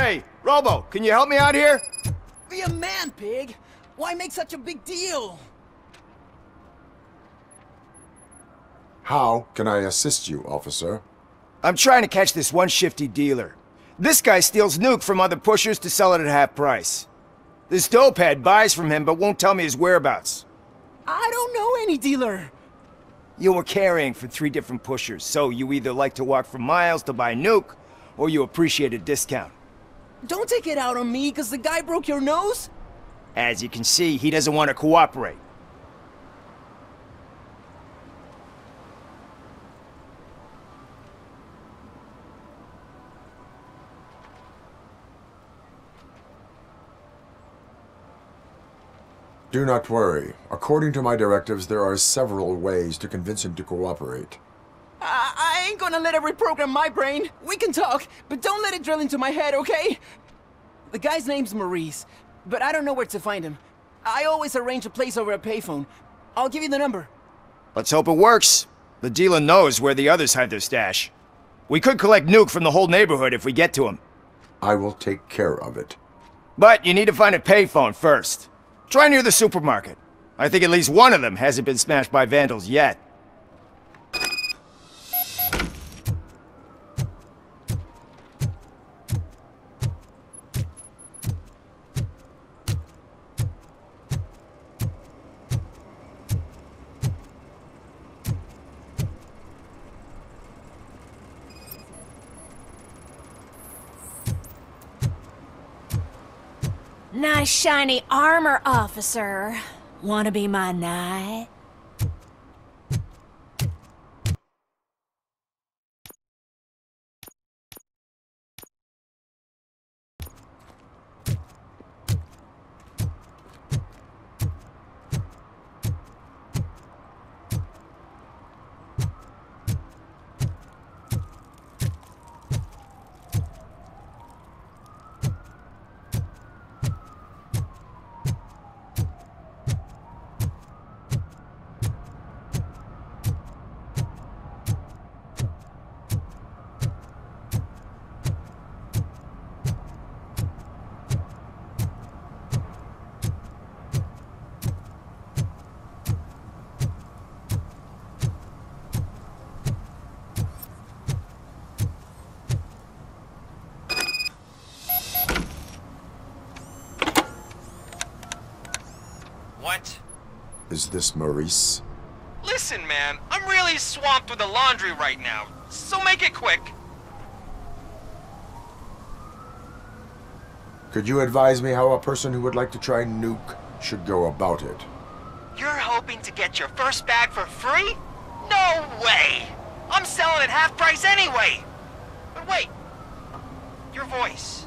Hey, Robo, can you help me out here? Be a man, Pig! Why make such a big deal? How can I assist you, officer? I'm trying to catch this one shifty dealer. This guy steals nuke from other pushers to sell it at half price. This dopehead buys from him but won't tell me his whereabouts. I don't know any dealer! You were carrying for 3 different pushers, so you either like to walk for miles to buy nuke, or you appreciate a discount. Don't take it out on me, cause the guy broke your nose? As you can see, he doesn't want to cooperate. Do not worry. According to my directives, there are several ways to convince him to cooperate. I ain't gonna let it reprogram my brain. We can talk, but don't let it drill into my head, okay? The guy's name's Maurice, but I don't know where to find him. I always arrange a place over a payphone. I'll give you the number. Let's hope it works. The dealer knows where the others hide their stash. We could collect nuke from the whole neighborhood if we get to him. I will take care of it. But you need to find a payphone first. Try near the supermarket. I think at least one of them hasn't been smashed by vandals yet. Nice shiny armor, officer. Wanna be my knight? What? Is this Maurice? Listen, man, I'm really swamped with the laundry right now, so make it quick. Could you advise me how a person who would like to try nuke should go about it? You're hoping to get your first bag for free? No way! I'm selling at half price anyway! But wait, your voice.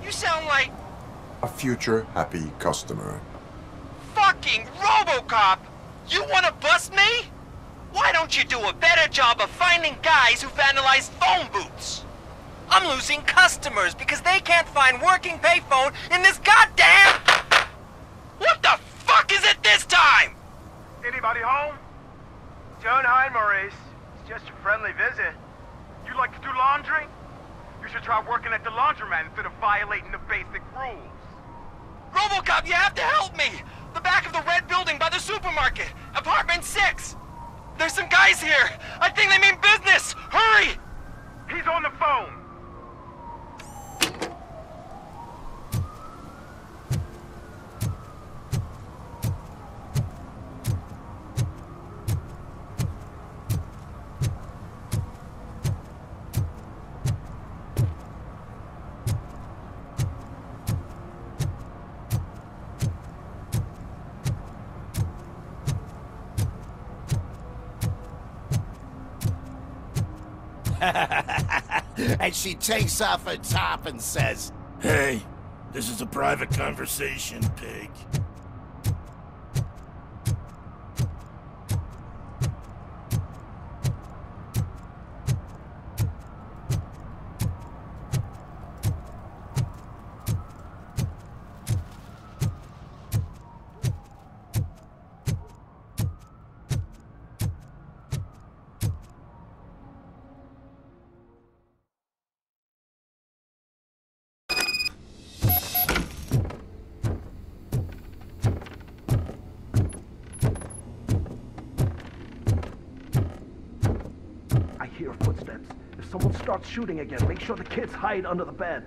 You sound like A future happy customer. fucking Robocop! You wanna bust me? Why don't you do a better job of finding guys who vandalize phone booths? I'm losing customers because they can't find working payphone in this goddamn... What the fuck is it this time? Anybody home? Don't hide, Maurice. It's just a friendly visit. You like to do laundry? You should try working at the laundromat instead of violating the basic rules. Robocop, you have to help me! The back of the red building by the supermarket, apartment 6. There's some guys here. I think they mean business. Hurry! He's on the phone. And she takes off her top and says, "Hey, this is a private conversation, pig." hear footsteps. If someone starts shooting again, make sure the kids hide under the bed.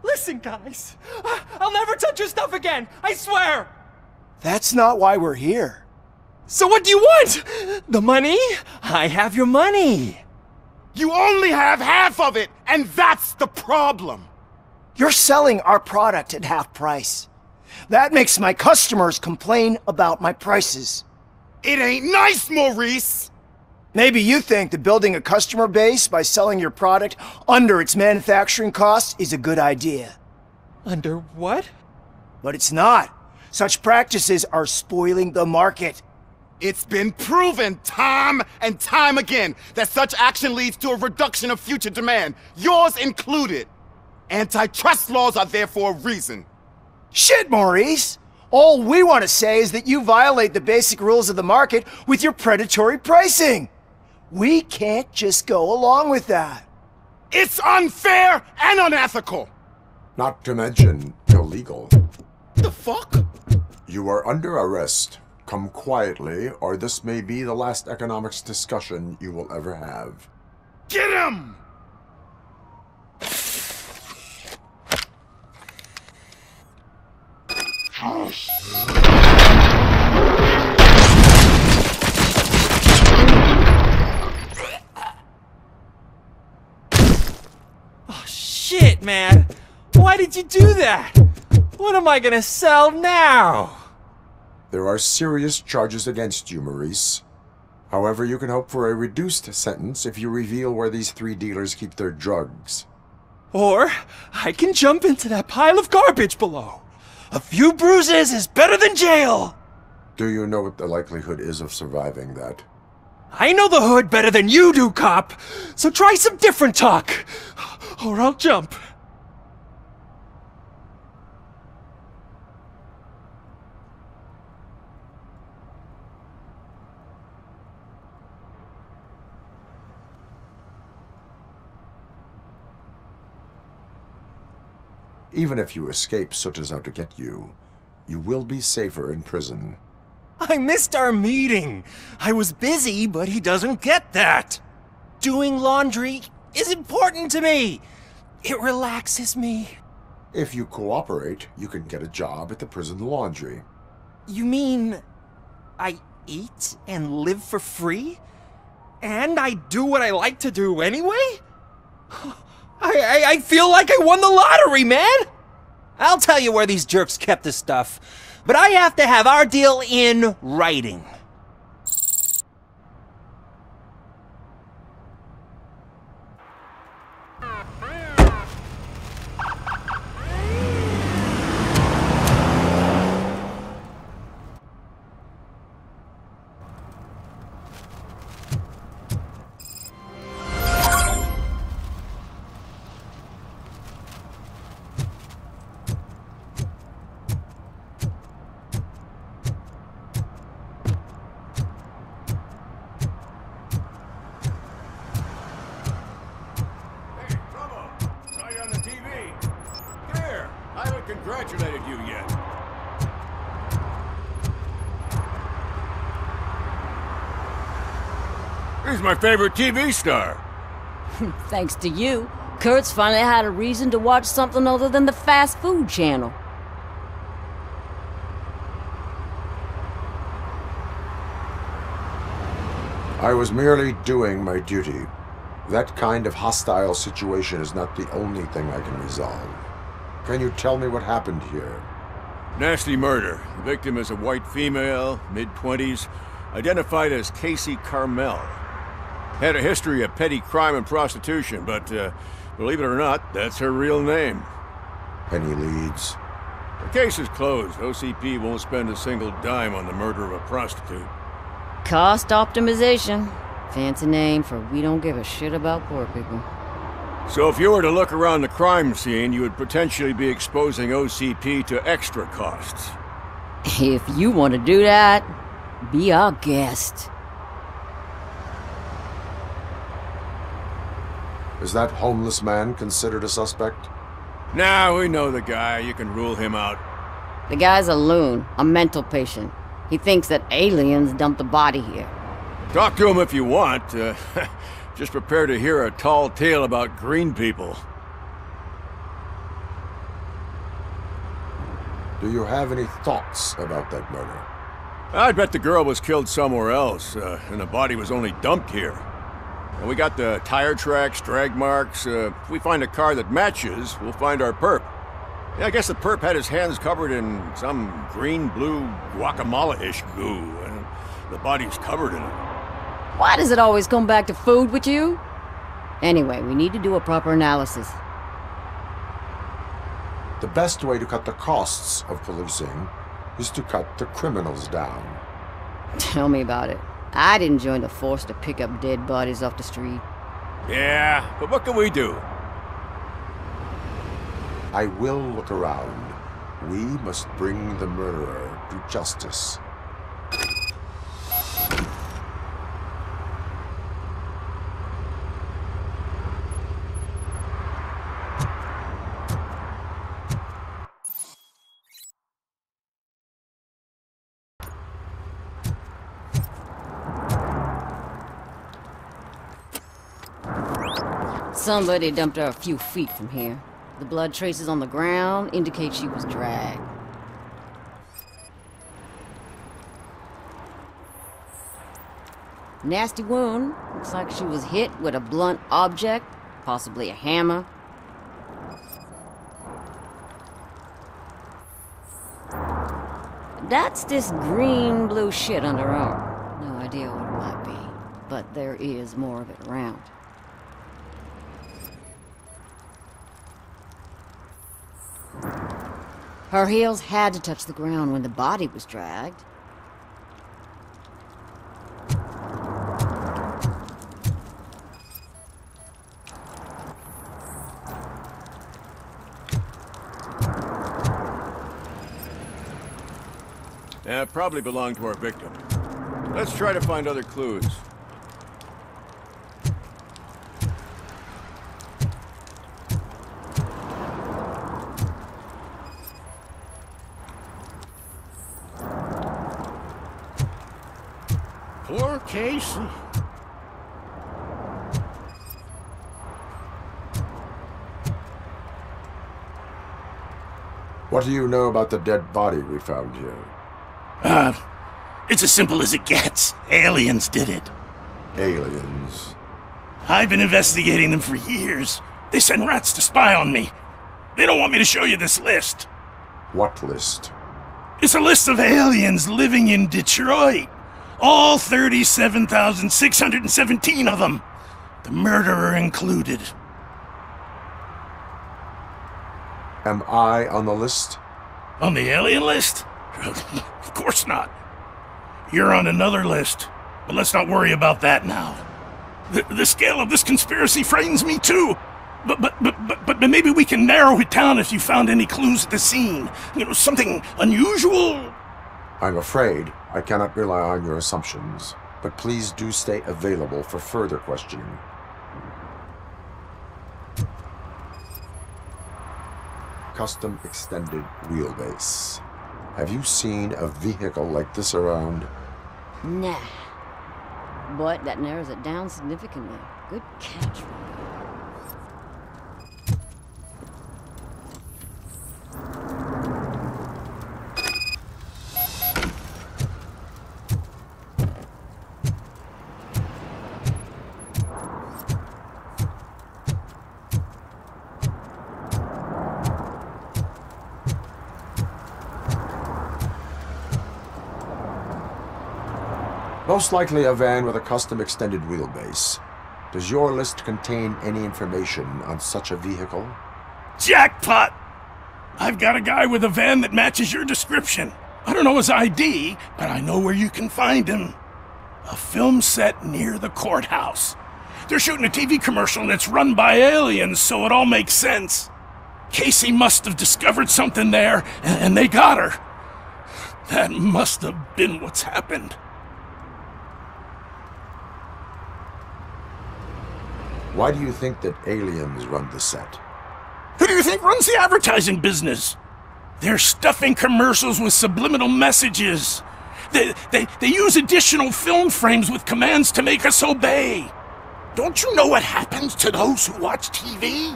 Listen, guys. I'll never touch your stuff again. I swear. That's not why we're here. So what do you want? The money? I have your money. You only have half of it, and that's the problem. You're selling our product at half price. That makes my customers complain about my prices. It ain't nice, Maurice. Maybe you think that building a customer base by selling your product under its manufacturing costs is a good idea. Under what? But it's not. Such practices are spoiling the market. It's been proven time and time again that such action leads to a reduction of future demand, yours included. Antitrust laws are there for a reason. Shit, Maurice! All we want to say is that you violate the basic rules of the market with your predatory pricing. We can't just go along with that. It's unfair and unethical. Not to mention illegal. The fuck? You are under arrest. Come quietly, or this may be the last economics discussion you will ever have. Get him! Oh, shit, man. Why did you do that? What am I gonna sell now? There are serious charges against you, Maurice. However, you can hope for a reduced sentence if you reveal where these 3 dealers keep their drugs. Or I can jump into that pile of garbage below. A few bruises is better than jail. Do you know what the likelihood is of surviving that? I know the hood better than you do, cop. So try some different talk, or I'll jump. Even if you escape Soot is out to get you, you will be safer in prison. I missed our meeting. I was busy, but he doesn't get that. Doing laundry is important to me. It relaxes me. If you cooperate, you can get a job at the prison laundry. You mean I eat and live for free? And I do what I like to do anyway? I feel like I won the lottery, man! I'll tell you where these jerks kept the stuff, but I have to have our deal in writing. He's my favorite TV star. Thanks to you, Kurt's finally had a reason to watch something other than the fast food channel. I was merely doing my duty. That kind of hostile situation is not the only thing I can resolve. Can you tell me what happened here? Nasty murder. The victim is a white female, mid-20s, identified as Casey Carmel. Had a history of petty crime and prostitution, but believe it or not, that's her real name. Any leads? The case is closed. OCP won't spend a single dime on the murder of a prostitute. Cost optimization. Fancy name for we don't give a shit about poor people. So if you were to look around the crime scene, you would potentially be exposing OCP to extra costs. If you want to do that, be our guest. Is that homeless man considered a suspect? Nah, we know the guy. You can rule him out. The guy's a loon, a mental patient. He thinks that aliens dumped the body here. Talk to him if you want. Just prepare to hear a tall tale about green people. Do you have any thoughts about that murder? I'd bet the girl was killed somewhere else, and the body was only dumped here. And we got the tire tracks, drag marks. If we find a car that matches, we'll find our perp. Yeah, I guess the perp had his hands covered in some green-blue guacamole-ish goo, and the body's covered in it. Why does it always come back to food with you? Anyway, we need to do a proper analysis. The best way to cut the costs of policing is to cut the criminals down. Tell me about it. I didn't join the force to pick up dead bodies off the street. Yeah, but what can we do? I will look around. We must bring the murderer to justice. Somebody dumped her a few feet from here. The blood traces on the ground indicate she was dragged. Nasty wound. Looks like she was hit with a blunt object, possibly a hammer. That's this green-blue shit under her arm. No idea what it might be, but there is more of it around. Her heels had to touch the ground when the body was dragged. Yeah, probably belonged to our victim. Let's try to find other clues. Poor Casey. What do you know about the dead body we found here? It's as simple as it gets. Aliens did it. Aliens. I've been investigating them for years. They send rats to spy on me. They don't want me to show you this list. What list? It's a list of aliens living in Detroit. All 37,617 of them. The murderer included. Am I on the list? On the alien list? Of course not. You're on another list, but let's not worry about that now. The scale of this conspiracy frightens me too. But maybe we can narrow it down if you found any clues at the scene. You know, something unusual. I'm afraid I cannot rely on your assumptions, but please do stay available for further questioning. Custom extended wheelbase. Have you seen a vehicle like this around? Nah. but that narrows it down significantly. Good catch, Robocop. Most likely a van with a custom extended wheelbase. Does your list contain any information on such a vehicle? Jackpot! I've got a guy with a van that matches your description. I don't know his ID, but I know where you can find him. A film set near the courthouse. They're shooting a TV commercial and it's run by aliens, so it all makes sense. Casey must have discovered something there, and they got her. That must have been what's happened. Why do you think that aliens run the set? Who do you think runs the advertising business? They're stuffing commercials with subliminal messages. They use additional film frames with commands to make us obey. Don't you know what happens to those who watch TV?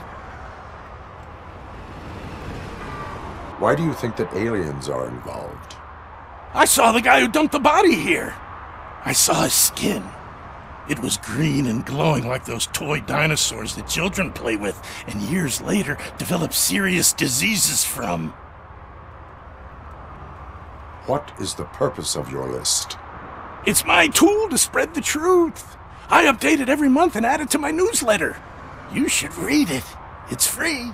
Why do you think that aliens are involved? I saw the guy who dumped the body here. I saw his skin. It was green and glowing like those toy dinosaurs that children play with and years later develop serious diseases from. What is the purpose of your list? It's my tool to spread the truth. I update it every month and add it to my newsletter. You should read it. It's free.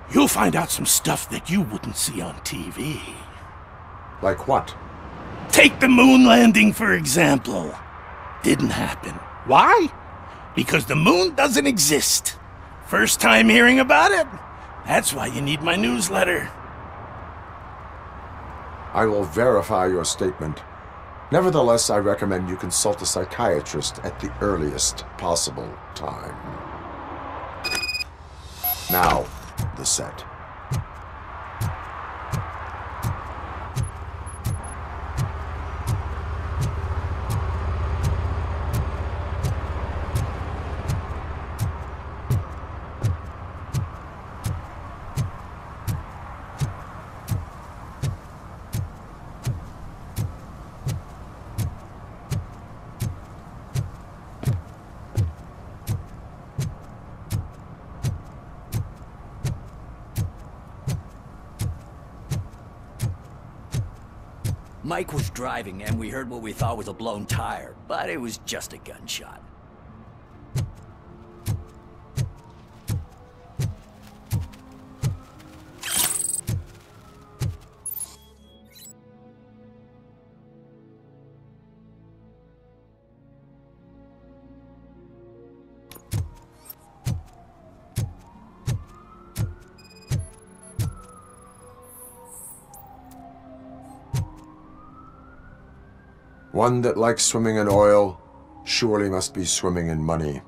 You'll find out some stuff that you wouldn't see on TV. Like what? Take the moon landing, for example. Didn't happen. Why? Because the moon doesn't exist. First time hearing about it? That's why you need my newsletter. I will verify your statement. Nevertheless, I recommend you consult a psychiatrist at the earliest possible time. Now, the set. Mike was driving and we heard what we thought was a blown tire, but it was just a gunshot. One that likes swimming in oil surely must be swimming in money.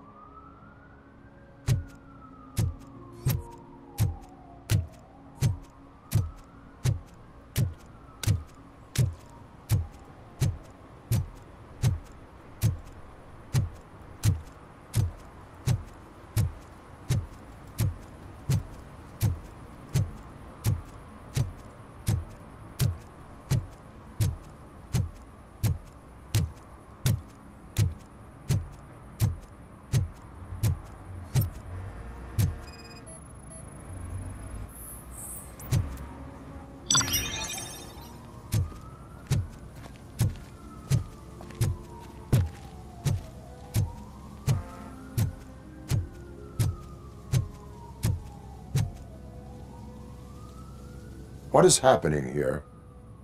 What is happening here?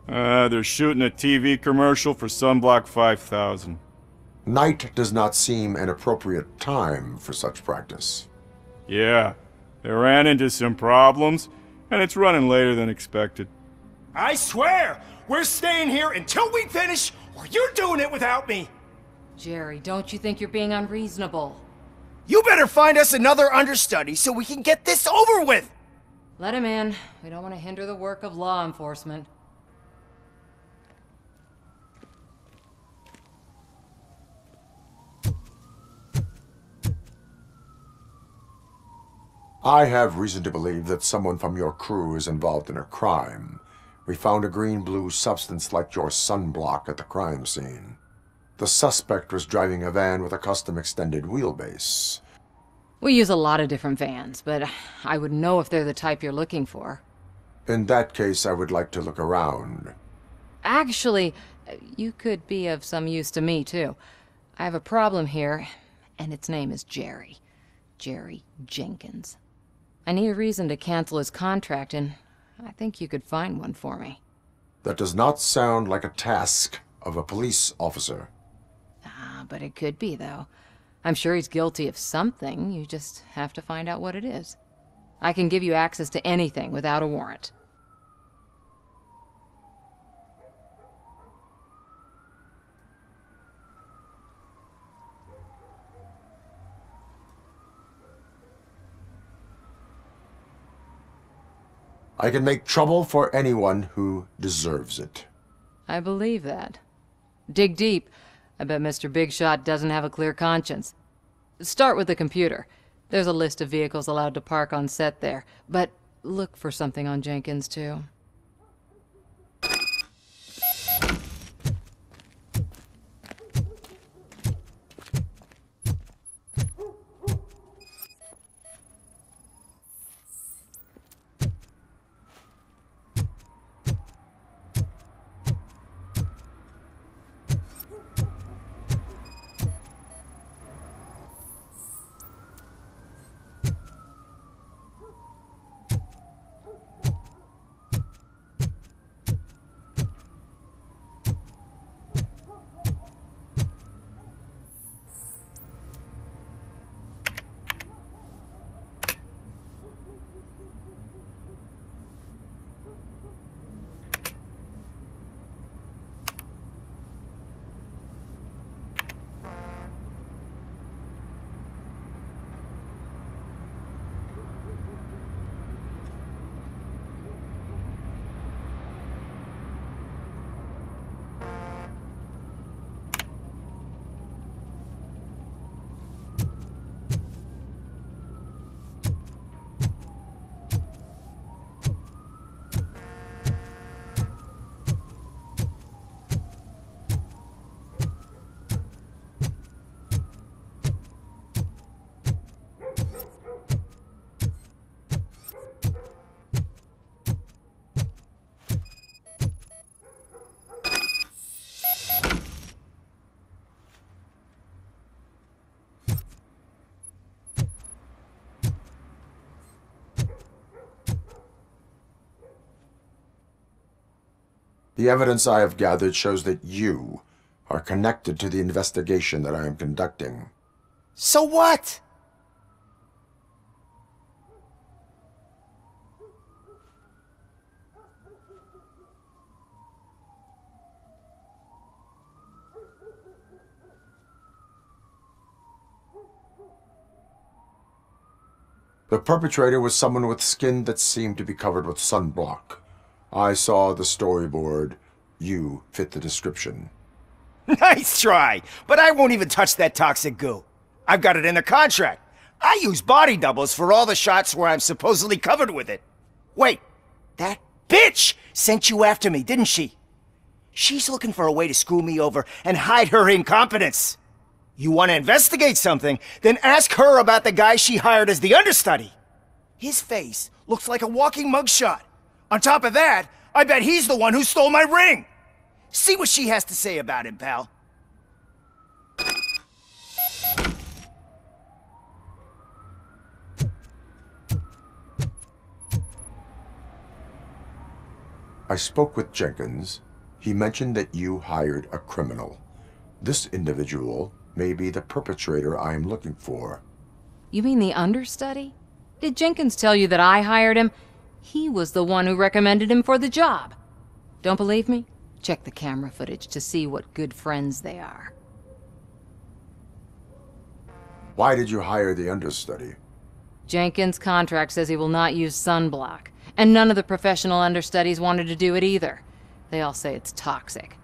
They're shooting a TV commercial for Sunblock 5000. Night does not seem an appropriate time for such practice. Yeah, they ran into some problems, and it's running later than expected. I swear, we're staying here until we finish, or you're doing it without me! Jerry, don't you think you're being unreasonable? You better find us another understudy so we can get this over with! Let him in. We don't want to hinder the work of law enforcement. I have reason to believe that someone from your crew is involved in a crime. We found a green-blue substance like your sunblock at the crime scene. The suspect was driving a van with a custom extended wheelbase. We use a lot of different vans, but I would know if they're the type you're looking for. In that case, I would like to look around. Actually, you could be of some use to me, too. I have a problem here, and its name is Jerry. Jerry Jenkins. I need a reason to cancel his contract, and I think you could find one for me. That does not sound like a task of a police officer. But it could be, though. I'm sure he's guilty of something. You just have to find out what it is. I can give you access to anything without a warrant. I can make trouble for anyone who deserves it. I believe that. Dig deep. I bet Mr. Big Shot doesn't have a clear conscience. Start with the computer. There's a list of vehicles allowed to park on set there, but look for something on Jenkins, too. The evidence I have gathered shows that you are connected to the investigation that I am conducting. So what? The perpetrator was someone with skin that seemed to be covered with sunblock. I saw the storyboard. You fit the description. Nice try, but I won't even touch that toxic goo. I've got it in the contract. I use body doubles for all the shots where I'm supposedly covered with it. Wait, that bitch sent you after me, didn't she? She's looking for a way to screw me over and hide her incompetence. You want to investigate something, then ask her about the guy she hired as the understudy. His face looks like a walking mugshot. On top of that, I bet he's the one who stole my ring. See what she has to say about him, pal. I spoke with Jenkins. He mentioned that you hired a criminal. This individual may be the perpetrator I am looking for. You mean the understudy? Did Jenkins tell you that I hired him? He was the one who recommended him for the job. Don't believe me? Check the camera footage to see what good friends they are. Why did you hire the understudy? Jenkins' contract says he will not use sunblock, and none of the professional understudies wanted to do it either. They all say it's toxic.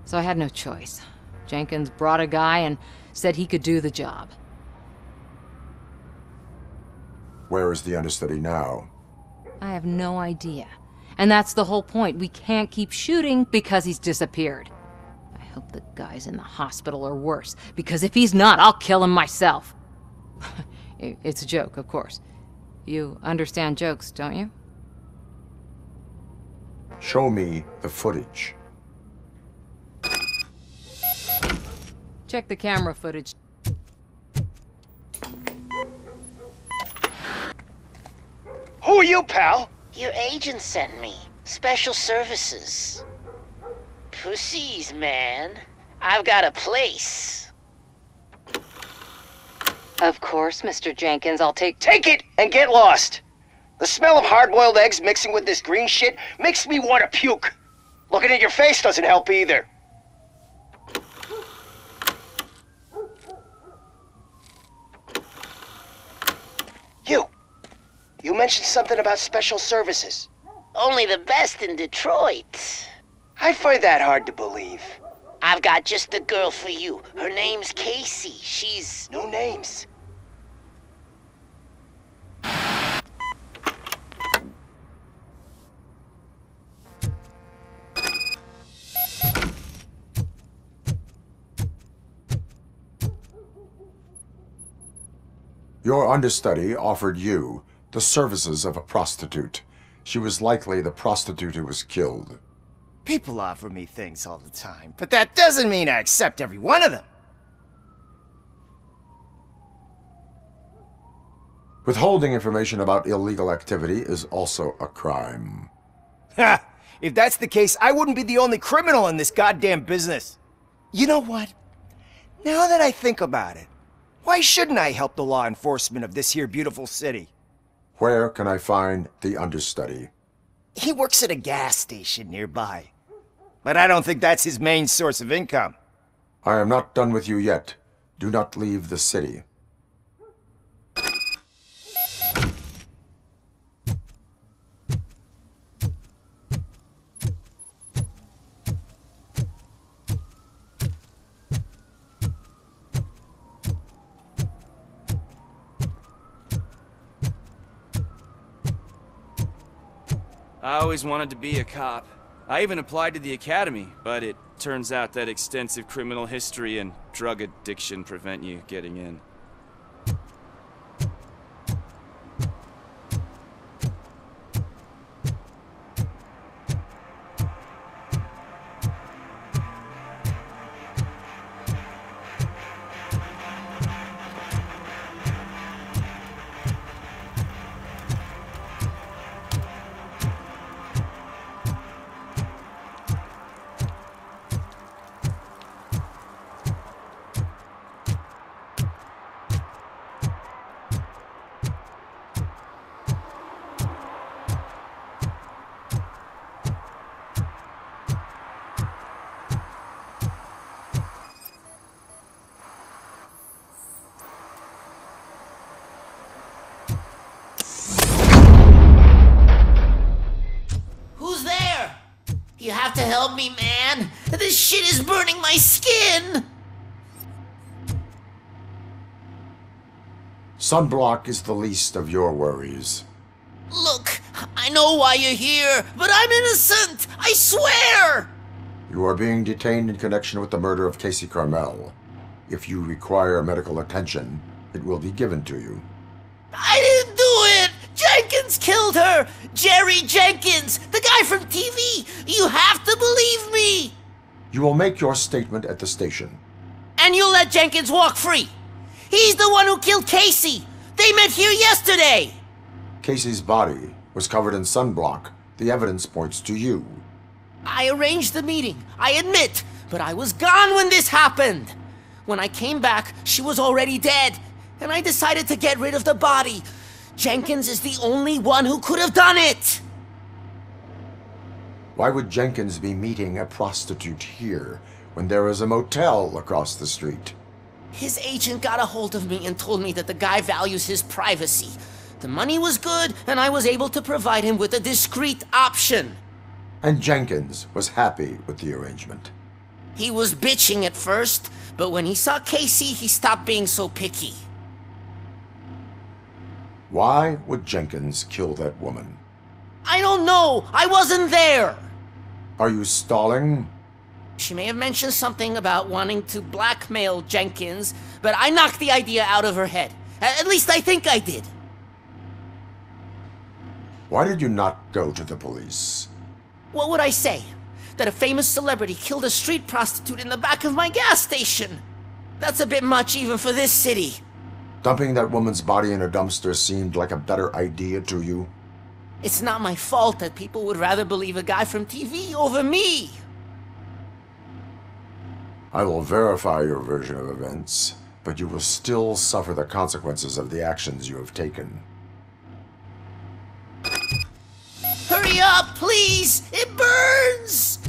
So I had no choice. Jenkins brought a guy and said he could do the job. Where is the understudy now? I have no idea. And that's the whole point. We can't keep shooting because he's disappeared. I hope the guy's in the hospital or worse, because if he's not, I'll kill him myself. It's a joke, of course. You understand jokes, don't you? Show me the footage. Check the camera footage. Who are you, pal? Your agent sent me. Special services. Pussies, man. I've got a place. Of course, Mr. Jenkins, I'll take it and get lost. The smell of hard-boiled eggs mixing with this green shit makes me want to puke. Looking at your face doesn't help either. You mentioned something about special services. Only the best in Detroit. I find that hard to believe. I've got just the girl for you. Her name's Casey. She's... No names. Your understudy offered you the services of a prostitute. She was likely the prostitute who was killed. People offer me things all the time, but that doesn't mean I accept every one of them. Withholding information about illegal activity is also a crime. Ha! If that's the case, I wouldn't be the only criminal in this goddamn business. You know what? Now that I think about it, why shouldn't I help the law enforcement of this here beautiful city? Where can I find the understudy? He works at a gas station nearby. But I don't think that's his main source of income. I am not done with you yet. Do not leave the city. I always wanted to be a cop. I even applied to the academy, but it turns out that extensive criminal history and drug addiction prevent you getting in. You have to help me, man. This shit is burning my skin. Sunblock is the least of your worries. Look, I know why you're here, but I'm innocent. I swear. You are being detained in connection with the murder of Casey Carmel. If you require medical attention, it will be given to you. I didn't do it! Jenkins killed her! Jerry Jenkins, the guy from TV! You have to believe me! You will make your statement at the station. And you'll let Jenkins walk free! He's the one who killed Casey! They met here yesterday! Casey's body was covered in sunblock. The evidence points to you. I arranged the meeting, I admit, but I was gone when this happened! When I came back, she was already dead, and I decided to get rid of the body. Jenkins is the only one who could have done it! Why would Jenkins be meeting a prostitute here when there is a motel across the street? His agent got a hold of me and told me that the guy values his privacy. The money was good, and I was able to provide him with a discreet option. And Jenkins was happy with the arrangement. He was bitching at first, but when he saw Casey, he stopped being so picky. Why would Jenkins kill that woman? I don't know! I wasn't there! Are you stalling? She may have mentioned something about wanting to blackmail Jenkins, but I knocked the idea out of her head. At least I think I did. Why did you not go to the police? What would I say? That a famous celebrity killed a street prostitute in the back of my gas station? That's a bit much even for this city. Dumping that woman's body in a dumpster seemed like a better idea to you? It's not my fault that people would rather believe a guy from TV over me. I will verify your version of events, but you will still suffer the consequences of the actions you have taken. Hurry up, please! It burns!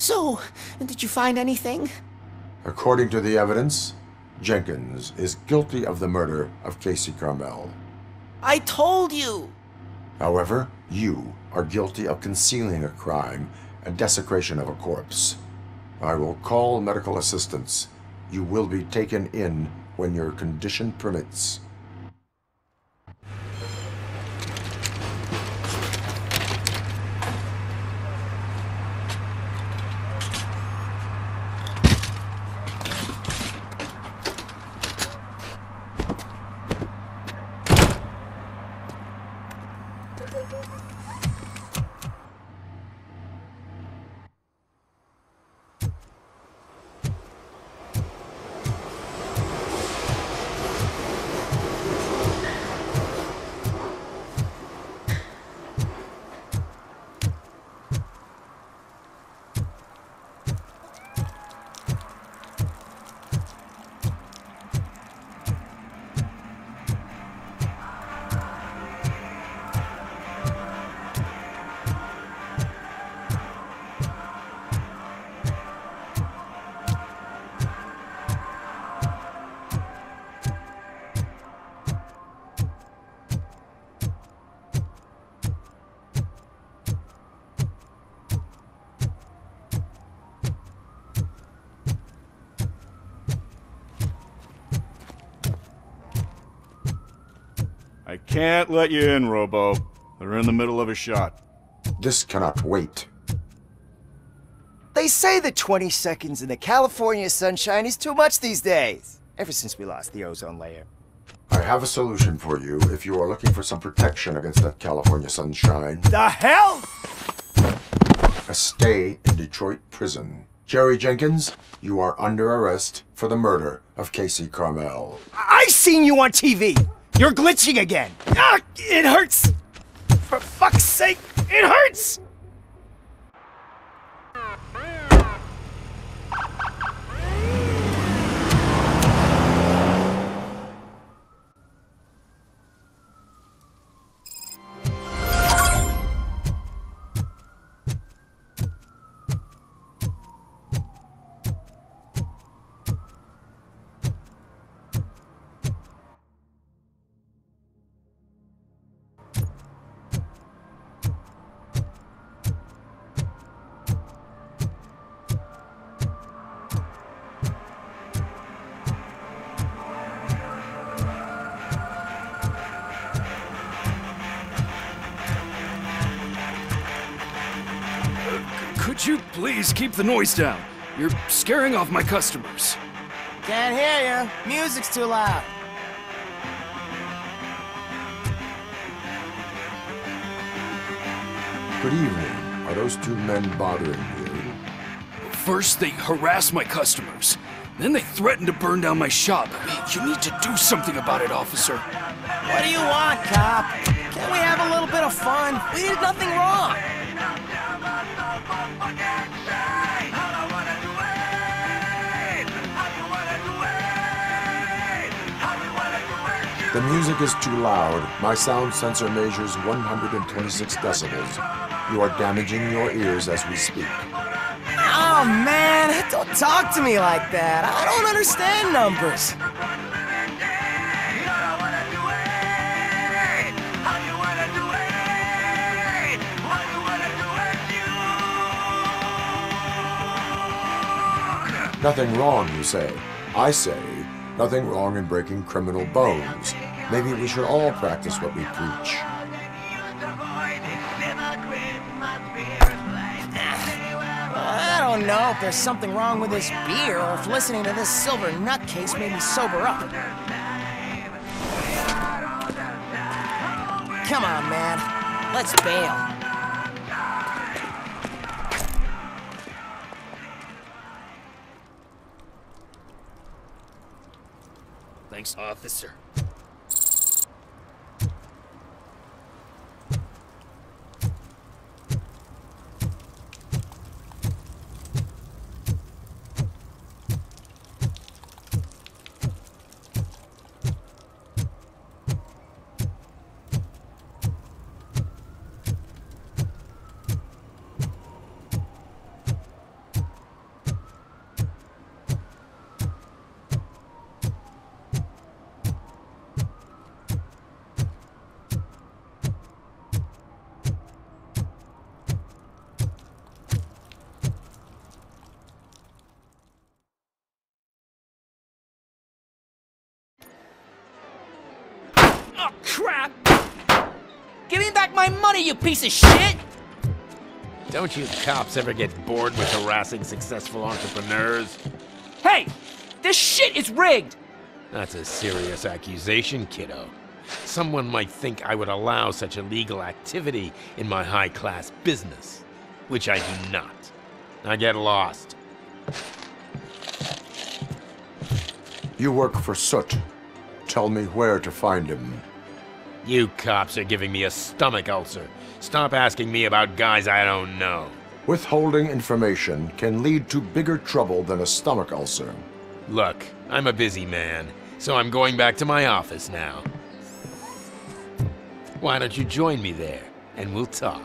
So, did you find anything? According to the evidence, Jenkins is guilty of the murder of Casey Carmel. I told you! However, you are guilty of concealing a crime and desecration of a corpse. I will call medical assistance. You will be taken in when your condition permits. I can't let you in, Robo. They're in the middle of a shot. This cannot wait. They say that 20 seconds in the California sunshine is too much these days. Ever since we lost the ozone layer. I have a solution for you if you are looking for some protection against that California sunshine. The hell? A stay in Detroit prison. Jerry Jenkins, you are under arrest for the murder of Casey Carmel. I seen you on TV. You're glitching again. Ah, it hurts. For fuck's sake, it hurts. Could you please keep the noise down? You're scaring off my customers. Can't hear you. Music's too loud. Good evening. Are those two men bothering you? First, they harass my customers. Then they threaten to burn down my shop. You need to do something about it, officer. What do you want, cop? Can't we have a little bit of fun? We did nothing wrong. The music is too loud. My sound sensor measures 126 decibels. You are damaging your ears as we speak. Oh, man, don't talk to me like that. I don't understand numbers. Nothing wrong, you say. I say, nothing wrong in breaking criminal bones. Maybe we should all practice what we preach. I don't know if there's something wrong with this beer or if listening to this silver nutcase made me sober up. Come on, man. Let's bail. Thanks, officer. Oh, crap! Give me back my money, you piece of shit! Don't you cops ever get bored with harassing successful entrepreneurs? Hey! This shit is rigged! That's a serious accusation, kiddo. Someone might think I would allow such illegal activity in my high-class business, which I do not. Now get lost. You work for Soot. Tell me where to find him. You cops are giving me a stomach ulcer. Stop asking me about guys I don't know. Withholding information can lead to bigger trouble than a stomach ulcer. Look, I'm a busy man, so I'm going back to my office now. Why don't you join me there, and we'll talk.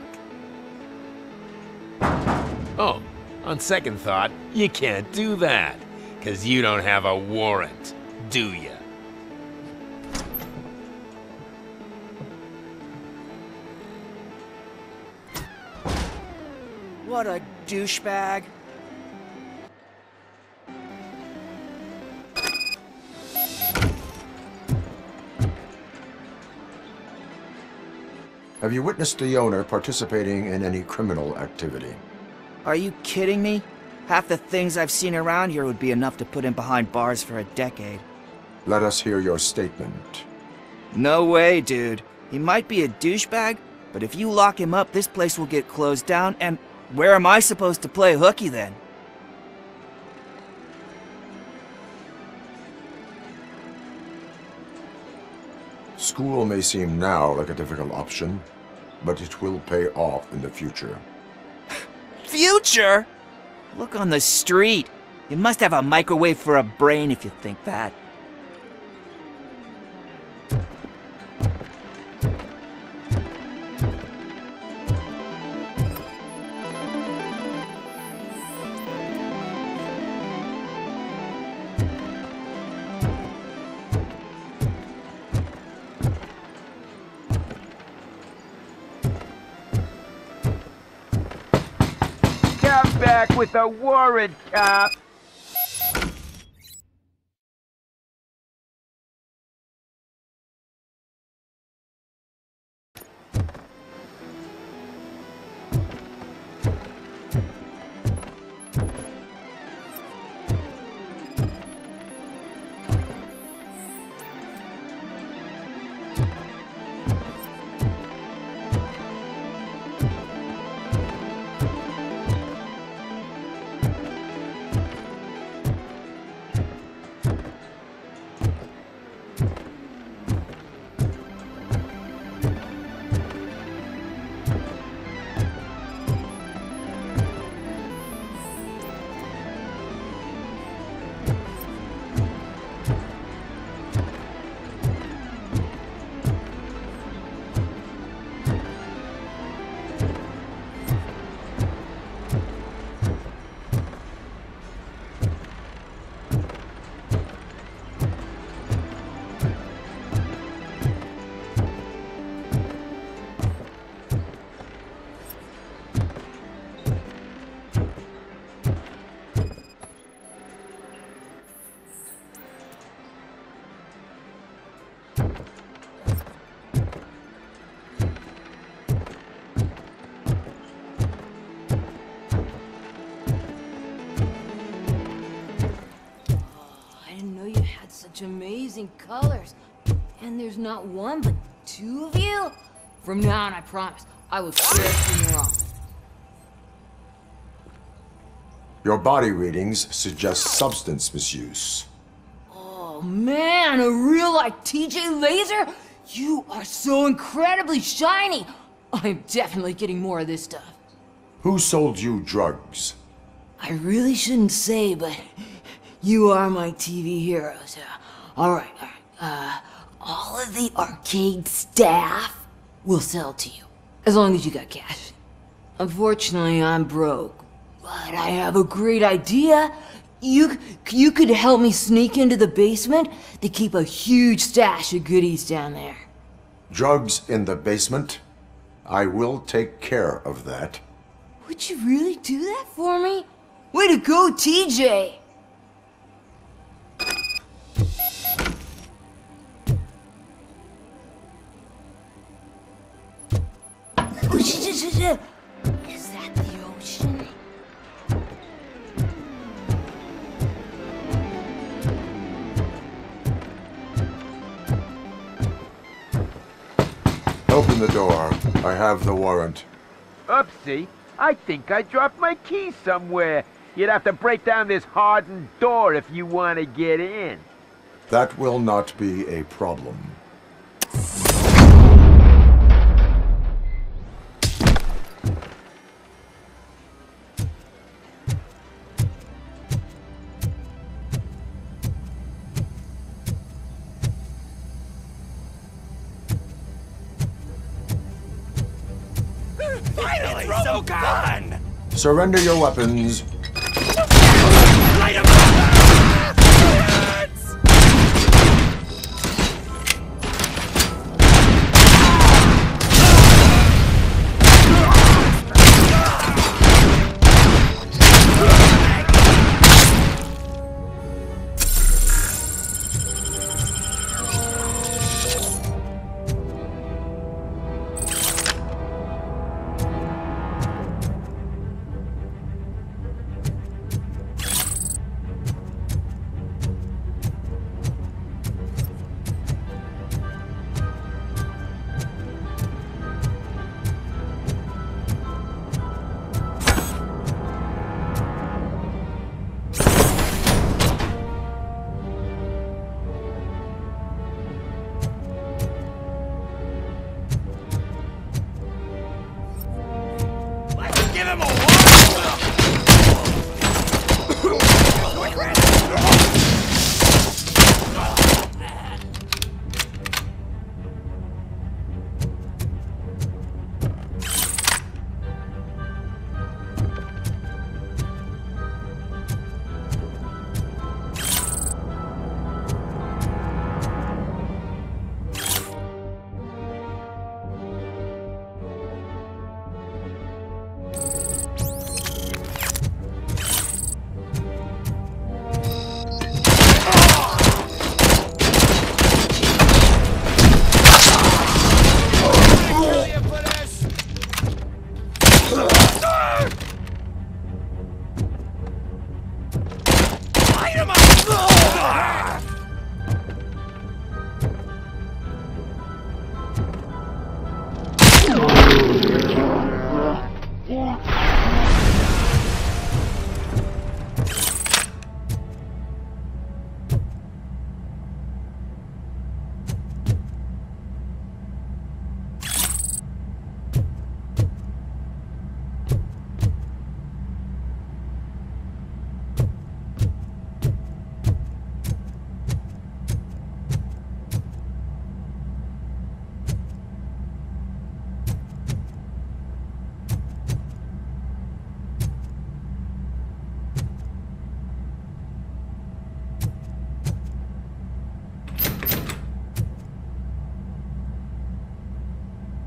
Oh, on second thought, you can't do that, 'cause you don't have a warrant, do ya? What a douchebag. Have you witnessed the owner participating in any criminal activity? Are you kidding me? Half the things I've seen around here would be enough to put him behind bars for a decade. Let us hear your statement. No way, dude. He might be a douchebag, but if you lock him up, this place will get closed down, and where am I supposed to play hooky then? School may seem now like a difficult option, but it will pay off in the future. Future? Look on the street. You must have a microwave for a brain if you think that. Come back with a warrant, cop. Amazing colors. And there's not one, but two of you? From now on, I promise, I will search you wrong. Your body readings suggest substance misuse. Oh man, a real like TJ Laser? You are so incredibly shiny. I'm definitely getting more of this stuff. Who sold you drugs? I really shouldn't say, but you are my TV heroes. Alright. All of the arcade staff will sell to you, as long as you got cash. Unfortunately, I'm broke, but I have a great idea. You could help me sneak into the basement to keep a huge stash of goodies down there. Drugs in the basement? I will take care of that. Would you really do that for me? Way to go, TJ! Is that the ocean? Open the door. I have the warrant. Oopsie. I think I dropped my keys somewhere. You'd have to break down this hardened door if you want to get in. That will not be a problem. Finally, so fun! Surrender your weapons. Light 'em up!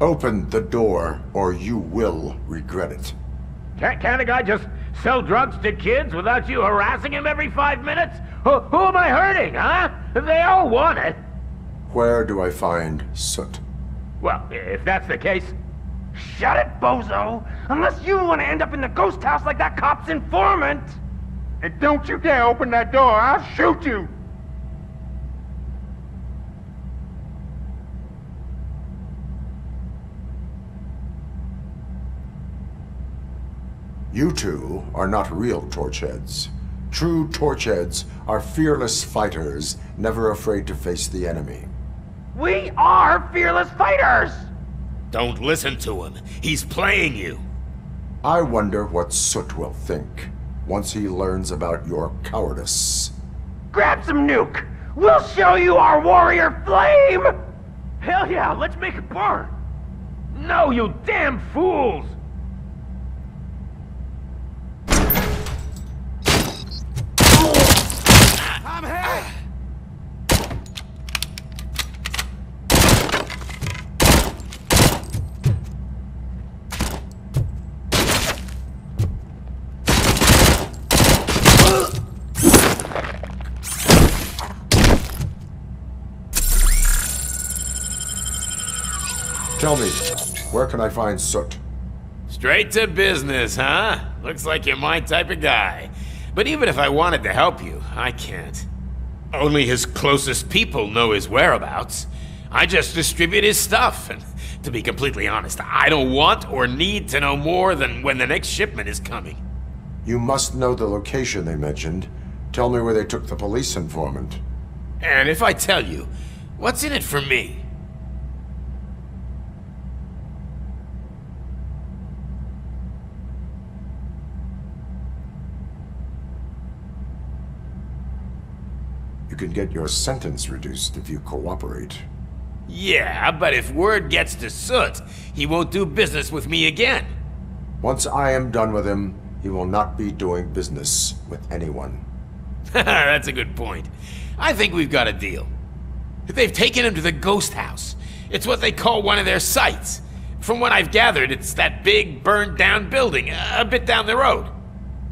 Open the door, or you will regret it. Can't a guy just sell drugs to kids without you harassing him every 5 minutes? Who am I hurting, huh? They all want it. Where do I find Soot? Well, if that's the case... Shut it, bozo! Unless you want to end up in the ghost house like that cop's informant! And don't you dare open that door, I'll shoot you! You two are not real torchheads. True torchheads are fearless fighters, never afraid to face the enemy. We are fearless fighters! Don't listen to him. He's playing you. I wonder what Soot will think once he learns about your cowardice. Grab some nuke! We'll show you our warrior flame! Hell yeah, let's make it burn! No, you damn fools! I'm hit! Tell me, where can I find Soot? Straight to business, huh? Looks like you're my type of guy. But even if I wanted to help you, I can't. Only his closest people know his whereabouts. I just distribute his stuff, and to be completely honest, I don't want or need to know more than when the next shipment is coming. You must know the location they mentioned. Tell me where they took the police informant. And if I tell you, what's in it for me? You can get your sentence reduced if you cooperate. Yeah, but if word gets to Soot, he won't do business with me again. Once I am done with him, he will not be doing business with anyone. That's a good point. I think we've got a deal. They've taken him to the ghost house. It's what they call one of their sites. From what I've gathered, it's that big, burned-down building a bit down the road.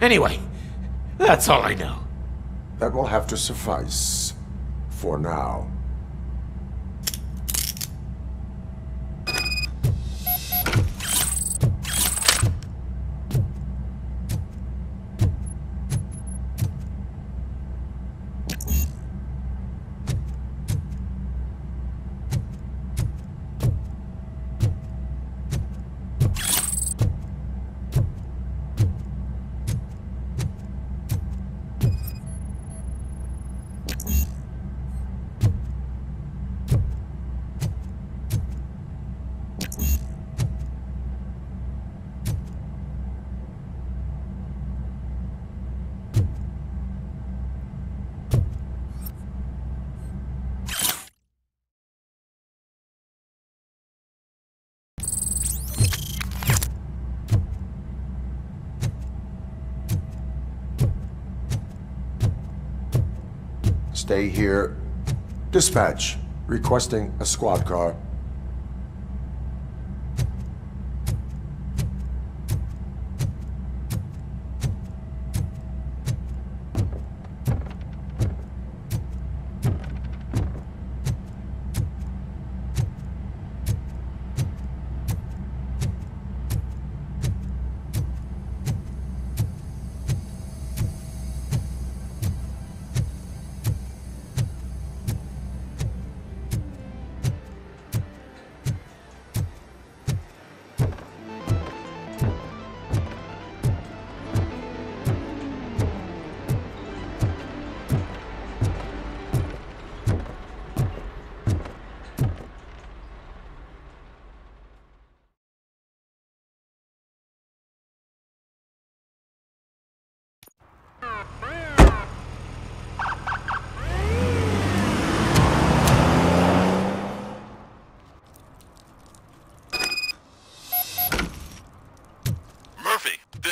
Anyway, that's all I know. That will have to suffice. For now. Stay here. Dispatch. Requesting a squad car.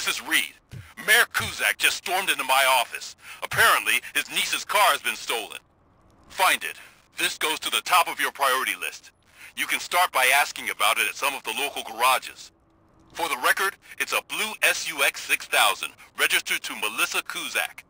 This is Reed. Mayor Kuzak just stormed into my office. Apparently, his niece's car has been stolen. Find it. This goes to the top of your priority list. You can start by asking about it at some of the local garages. For the record, it's a blue SUX 6000, registered to Melissa Kuzak.